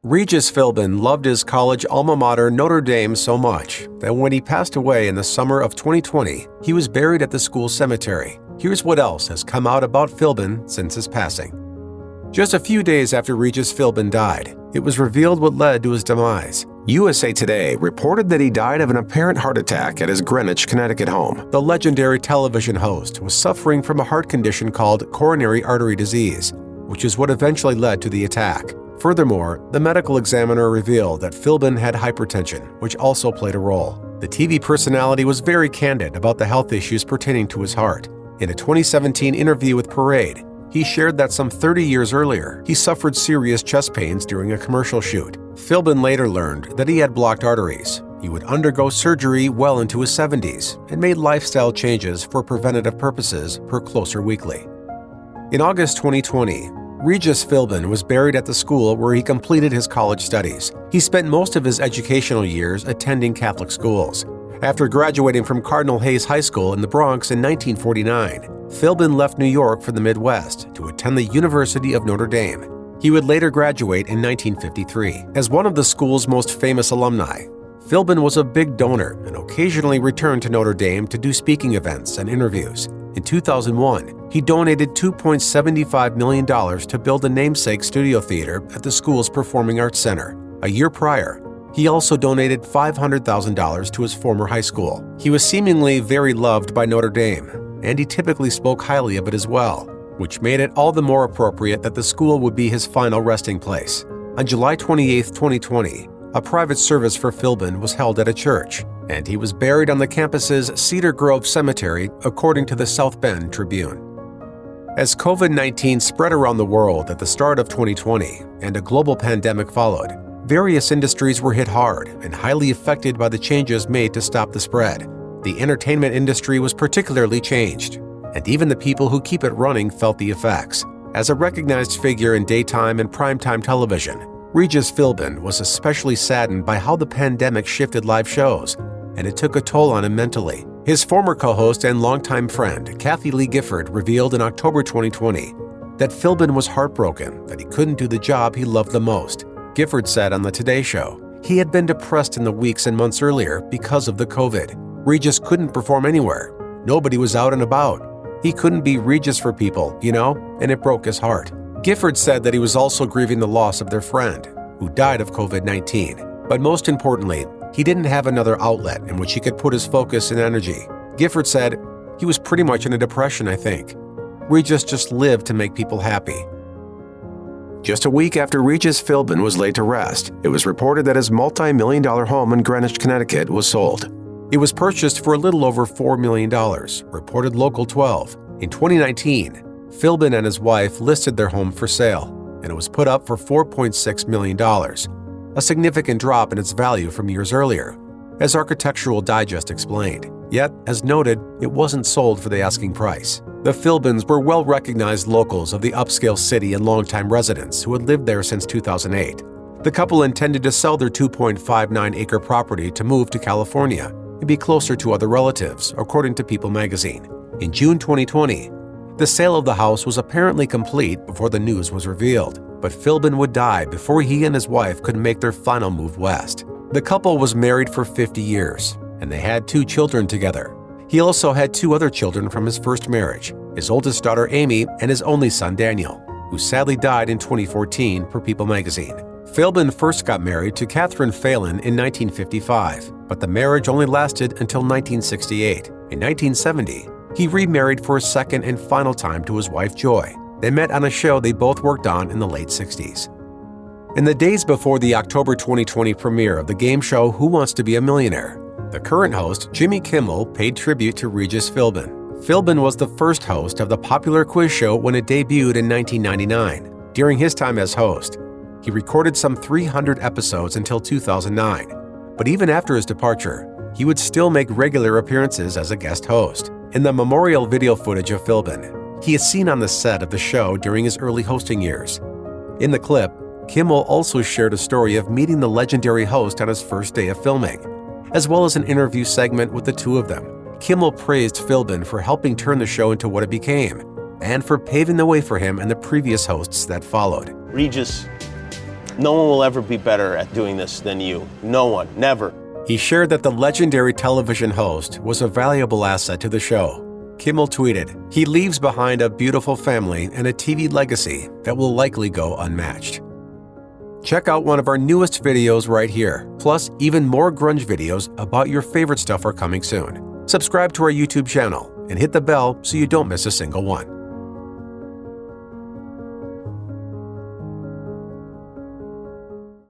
Regis Philbin loved his college alma mater Notre Dame so much that when he passed away in the summer of 2020, he was buried at the school cemetery. Here's what else has come out about Philbin since his passing. Just a few days after Regis Philbin died, it was revealed what led to his demise. USA Today reported that he died of an apparent heart attack at his Greenwich, Connecticut home. The legendary television host was suffering from a heart condition called coronary artery disease, which is what eventually led to the attack. Furthermore, the medical examiner revealed that Philbin had hypertension, which also played a role. The TV personality was very candid about the health issues pertaining to his heart. In a 2017 interview with Parade, he shared that some 30 years earlier, he suffered serious chest pains during a commercial shoot. Philbin later learned that he had blocked arteries. He would undergo surgery well into his 70s and made lifestyle changes for preventative purposes per Closer Weekly. In August 2020, Regis Philbin was buried at the school where he completed his college studies. He spent most of his educational years attending Catholic schools. After graduating from Cardinal Hayes High School in the Bronx in 1949, Philbin left New York for the Midwest to attend the University of Notre Dame. He would later graduate in 1953. As one of the school's most famous alumni, Philbin was a big donor and occasionally returned to Notre Dame to do speaking events and interviews. In 2001, he donated $2.75 million to build a namesake studio theater at the school's Performing Arts Center. A year prior, he also donated $500,000 to his former high school. He was seemingly very loved by Notre Dame, and he typically spoke highly of it as well, which made it all the more appropriate that the school would be his final resting place. On July 28, 2020, a private service for Philbin was held at a church, and he was buried on the campus's Cedar Grove Cemetery, according to the South Bend Tribune. As COVID-19 spread around the world at the start of 2020 and a global pandemic followed, various industries were hit hard and highly affected by the changes made to stop the spread. The entertainment industry was particularly changed, and even the people who keep it running felt the effects. As a recognized figure in daytime and primetime television, Regis Philbin was especially saddened by how the pandemic shifted live shows, and it took a toll on him mentally. His former co-host and longtime friend, Kathy Lee Gifford, revealed in October 2020 that Philbin was heartbroken that he couldn't do the job he loved the most. Gifford said on the Today Show he had been depressed in the weeks and months earlier because of the COVID. Regis couldn't perform anywhere. Nobody was out and about. He couldn't be Regis for people, and it broke his heart. Gifford said that he was also grieving the loss of their friend, who died of COVID-19. But most importantly, he didn't have another outlet in which he could put his focus and energy. Gifford said, "He was pretty much in a depression, I think. Regis just lived to make people happy." Just a week after Regis Philbin was laid to rest, it was reported that his multi-million-dollar home in Greenwich, Connecticut was sold. It was purchased for a little over $4 million, reported Local 12. In 2019, Philbin and his wife listed their home for sale, and it was put up for $4.6 million, a significant drop in its value from years earlier, as Architectural Digest explained. Yet, as noted, it wasn't sold for the asking price. The Philbins were well-recognized locals of the upscale city and longtime residents who had lived there since 2008. The couple intended to sell their 2.59-acre property to move to California and be closer to other relatives, according to People magazine. In June 2020, the sale of the house was apparently complete before the news was revealed, but Philbin would die before he and his wife could make their final move west. The couple was married for 50 years, and they had 2 children together. He also had 2 other children from his first marriage, his oldest daughter Amy and his only son Daniel, who sadly died in 2014 per People magazine. Philbin first got married to Catherine Phelan in 1955, but the marriage only lasted until 1968. In 1970, he remarried for a second and final time to his wife Joy. They met on a show they both worked on in the late 60s. In the days before the October 2020 premiere of the game show Who Wants to Be a Millionaire, the current host, Jimmy Kimmel, paid tribute to Regis Philbin. Philbin was the first host of the popular quiz show when it debuted in 1999. During his time as host, he recorded some 300 episodes until 2009. But even after his departure, he would still make regular appearances as a guest host. In the memorial video footage of Philbin, he is seen on the set of the show during his early hosting years. In the clip, Kimmel also shared a story of meeting the legendary host on his first day of filming, as well as an interview segment with the two of them. Kimmel praised Philbin for helping turn the show into what it became, and for paving the way for him and the previous hosts that followed. Regis No one will ever be better at doing this than you. No one, never. He shared that the legendary television host was a valuable asset to the show. Kimmel tweeted, "He leaves behind a beautiful family and a TV legacy that will likely go unmatched." Check out one of our newest videos right here. Plus, even more grunge videos about your favorite stuff are coming soon. Subscribe to our YouTube channel and hit the bell so you don't miss a single one.